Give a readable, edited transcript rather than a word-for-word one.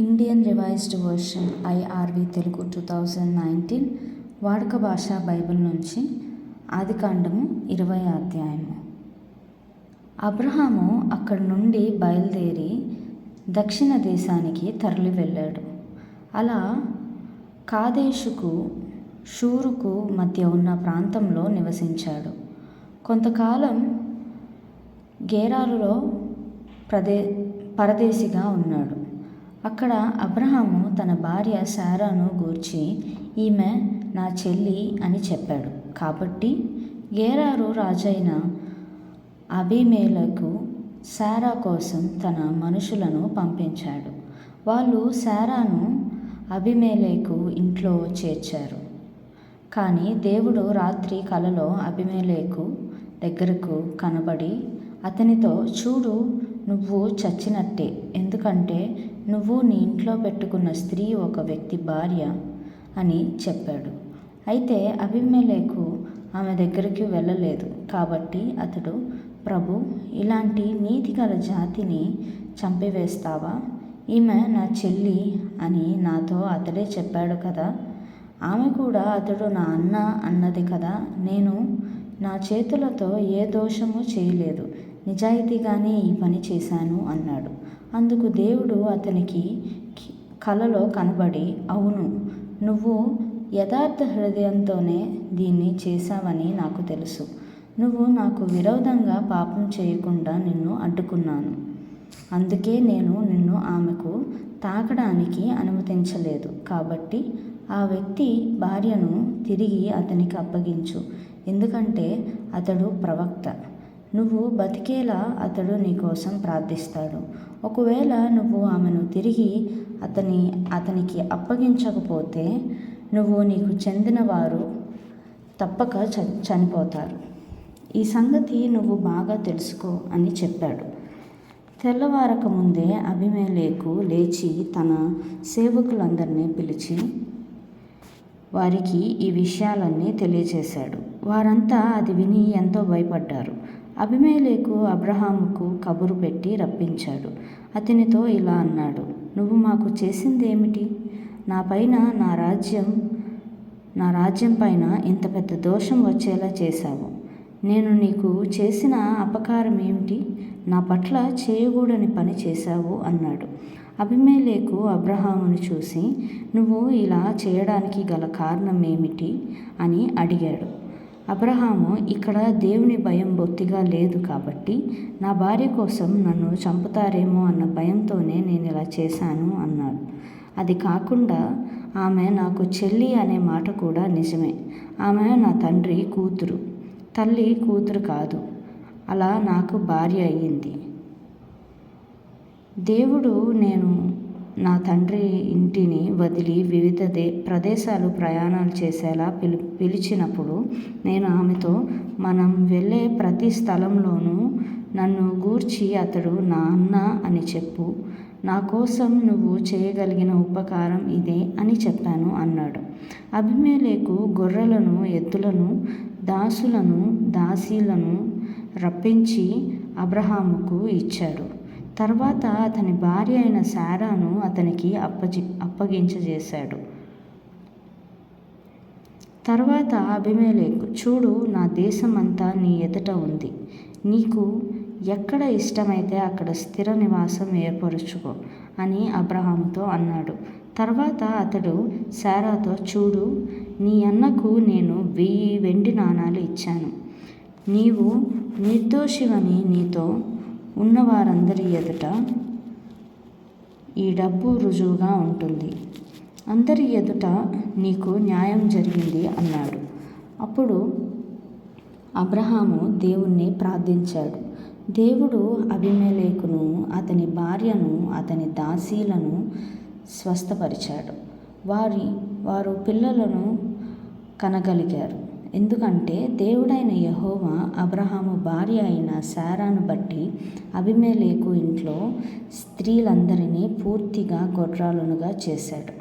Indian revised version IRV Telugu 2019 వాడుక భాష Bible నుంచి ఆదికాండము 20వ అధ్యాయము. అబ్రహాము అక్కడి నుండి బయలుదేరి దక్షిణ దేశానికి తరలి వెళ్ళాడు. అలా కాదేషుకు షూరుకు మధ్య ఉన్న ప్రాంతంలో నివసించాడు. కొంతకాలం గెరారులో పరదేశిగా ఉన్నాడు. అక్కడ అబ్రహాము తన భార్య శారాను గూర్చి ఈమె నా చెల్లి అని చెప్పాడు. కాబట్టి గెరారు రాజైన అబీమెలెకు శారా కోసం తన మనుషులను పంపించాడు. వాళ్ళు శారాను అబీమెలెకు ఇంట్లో చేర్చారు. కానీ దేవుడు రాత్రి కలలో అబీమెలెకు దగ్గరకు కనబడి అతనితో, చూడు, నువ్వు చచ్చినట్టే, ఎందుకంటే నువ్వు నీ ఇంట్లో పెట్టుకున్న స్త్రీ ఒక వ్యక్తి భార్య అని చెప్పాడు. అయితే అబీమెలెకు ఆమె దగ్గరికి వెళ్ళలేదు. కాబట్టి అతడు, ప్రభు, ఇలాంటి నీతిగల జాతిని చంపివేస్తావా? ఈమె నా చెల్లి అని నాతో అతడే చెప్పాడు కదా. ఆమె కూడా అతడు నా అన్న అన్నది కదా. నేను నా చేతులతో ఏ దోషము చేయలేదు, నిజాయితీగానే ఈ పని చేశాను అన్నాడు. అందుకు దేవుడు అతనికి కలలో కనబడి, అవును, నువ్వు యథార్థ హృదయంతోనే దీన్ని చేశావని నాకు తెలుసు. నువ్వు నాకు విరోధంగా పాపం చేయకుండా నిన్ను అడ్డుకున్నాను. అందుకే నేను నిన్ను ఆమెకు తాకడానికి అనుమతించలేదు. కాబట్టి ఆ వ్యక్తి భార్యను తిరిగి అతనికి అప్పగించు, ఎందుకంటే అతడు ప్రవక్త. నువ్వు బతికేలా అతడు నీకోసం ప్రార్థిస్తాడు. ఒకవేళ నువ్వు ఆమెను తిరిగి అతనికి అప్పగించకపోతే నీకు చెందిన వారు తప్పక చనిపోతారు. ఈ సంగతి నువ్వు బాగా తెలుసుకో అని చెప్పాడు. తెల్లవారక ముందే అబీమెలెకు లేచి తన సేవకులందరినీ పిలిచి వారికి ఈ విషయాలన్నీ తెలియజేశాడు. వారంతా అది విని ఎంతో భయపడ్డారు. అబీమెలెకు అబ్రహాముకు కబురు పెట్టి రప్పించాడు. అతనితో ఇలా అన్నాడు, నువ్వు మాకు చేసిందేమిటి? నా రాజ్యం పైన ఇంత పెద్ద దోషం వచ్చేలా చేశావు. నేను నీకు చేసిన అపకారం ఏమిటి? నా పట్ల చేయకూడని పని చేశావు అన్నాడు. అబీమెలెకు అబ్రహామును చూసి, నువ్వు ఇలా చేయడానికి గల కారణం ఏమిటి అని అడిగాడు. అబ్రహాము, ఇక్కడ దేవుని భయం బొత్తిగా లేదు కాబట్టి నా భార్య కోసం నన్ను చంపుతారేమో అన్న భయంతోనే నేను ఇలా చేశాను అన్నాడు. అది కాకుండా ఆమె నాకు చెల్లి అనే మాట కూడా నిజమే. ఆమె నా తండ్రి కూతురు, తల్లి కూతురు కాదు. అలా నాకు భార్య అయ్యింది. దేవుడు నేను నా తండ్రి ఇంటిని వదిలి వివిధ ప్రదేశాలు ప్రయాణాలు చేసేలా పిలిచినప్పుడు నేను ఆమెతో, మనం వెళ్ళే ప్రతి స్థలంలోనూ నన్ను గూర్చి అతడు నా అన్న అని చెప్పు. నా కోసం నువ్వు చేయగలిగిన ఉపకారం ఇదే అని చెప్పాను అన్నాడు. అబీమెలెకు గొర్రెలను, ఎద్దులను, దాసులను, దాసీలను రప్పించి అబ్రహాముకు ఇచ్చాడు. తర్వాత అతని భార్య అయిన శారాను అతనికి అప్పగించజేశాడు. తర్వాత అబీమెలెకు, చూడు, నా దేశం అంతా నీ ఎదుట ఉంది. నీకు ఎక్కడ ఇష్టమైతే అక్కడ స్థిర నివాసం ఏర్పరచుకో అని అబ్రహాముతో అన్నాడు. తర్వాత అతడు శారాతో, చూడు, నీ అన్నకు నేను 1000 వెండి నాణాలు ఇచ్చాను. నీవు నిర్దోషివని నీతో ఉన్నవారందరి ఎదుట ఈ డబ్బు రుజువుగా ఉంటుంది. అందరి ఎదుట నీకు న్యాయం జరిగింది అన్నాడు. అప్పుడు అబ్రహాము దేవుణ్ణి ప్రార్థించాడు. దేవుడు అబీమెలెకును, అతని భార్యను, అతని దాసీలను స్వస్థపరిచాడు. వారు పిల్లలను కనగలిగారు. ఎందుకంటే దేవుడైన యెహోవా అబ్రహాము భార్య అయిన శారాను బట్టి అబీమెలెకు ఇంట్లో స్త్రీలందరినీ పూర్తిగా గొడ్రాలునుగా చేశాడు.